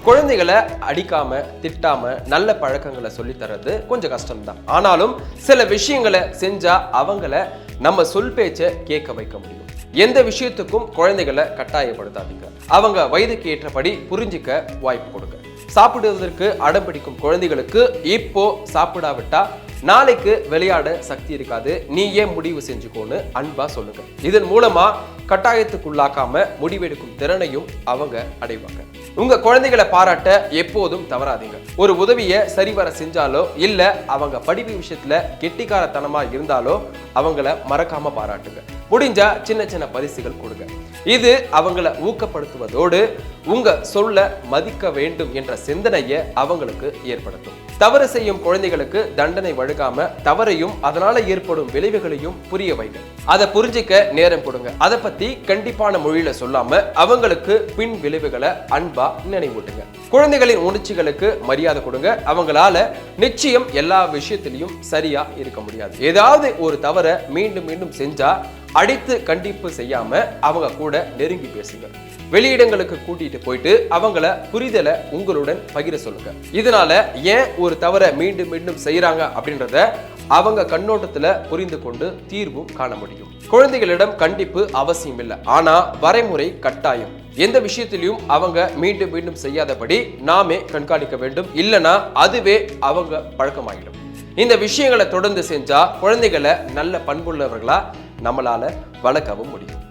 குழந்தைகளை அடிக்காம திட்டாம நல்ல பழக்கங்களை சொல்லி தர்றது கொஞ்சம் கஷ்டம்தான். ஆனாலும் சில விஷயங்களை செஞ்சா அவங்கள நம்ம சொல் பேச்ச கேட்க வைக்க முடியும். எந்த விஷயத்துக்கும் குழந்தைகளை கட்டாயப்படுத்தாதீங்க. அவங்க வயதுக்கு ஏற்றபடி புரிஞ்சிக்க வாய்ப்பு கொடுங்க. சாப்பிடுவதற்கு அடம் பிடிக்கும் குழந்தைகளுக்கு இப்போ சாப்பிடாவிட்டா நாளைக்கு விளையாட சக்தி இருக்காது, நீ ஏன் முடிவு செஞ்சுக்கோன்னு அன்பா சொல்லுங்க. இதன் மூலமா கட்டாயத்துக்குள்ளாக்காம முடிவெடுக்கும் திறனையும் அவங்க அடைவாங்க. உங்க குழந்தைகளை பாராட்ட எப்போதும் தவறாதீங்க. ஒரு உதவியை சரிவர செஞ்சாலோ இல்ல அவங்க படிப்பு விஷயத்துல கெட்டிக்காரத்தனமா இருந்தாலோ அவங்கள மறக்காம பாராட்டுங்க. முடிஞ்சா சின்ன சின்ன பரிசுகள் கொடுங்க. இது அவங்கள ஊக்கப்படுத்துவதோடு உங்க சொல்ல மதிக்க வேண்டும் என்ற சிந்தனையை அவங்களுக்கு ஏற்படுத்தும். தவறு செய்யும் குழந்தைகளுக்கு தண்டனை வழங்காம தவறையும் அதனால ஏற்படும் விளைவுகளையும் புரிய வைங்க. அதை புரிஞ்சிக்க நேரம் கொடுங்க. அதை பத்தி கண்டிப்பான மொழியில சொல்லாம அவங்களுக்கு பின் விளைவுகளை அன்பா நினைவூட்டுங்க. குழந்தைகளின் உணர்ச்சிகளுக்கு மரியாதை கொடுங்க. அவங்களால நிச்சயம் எல்லா விஷயத்திலையும் சரியா இருக்க முடியாது. ஏதாவது ஒரு தவறை மீண்டும் மீண்டும் செஞ்சா அடித்து கண்டிப்பு செய்யாம அவங்க கூட நெருங்கி பேசுங்க. வெளியிடங்களுக்கு கூட்டிட்டு போயிட்டு அவங்கள புரிதலை உங்களுடன் பகிர சொல்லுங்க. இதனால ஏன் ஒரு தவறை மீண்டும் மீண்டும் செய்யறாங்க அப்படின்றத அவங்க கண்ணோட்டத்துல புரிந்து கொண்டு தீர்வும் காண முடியும். குழந்தைகளிடம் கண்டிப்பு அவசியம் இல்லை, ஆனா வரைமுறை கட்டாயம். எந்த விஷயத்திலையும் அவங்க மீண்டும் மீண்டும் செய்யாதபடி நாமே கண்காணிக்க வேண்டும். இல்லைன்னா அதுவே அவங்க பழக்கமாகிடும். இந்த விஷயங்களை தொடர்ந்து செஞ்சா குழந்தைகளை நல்ல பண்புள்ளவர்களா நம்மளால வளர்க்கவும் முடியும்.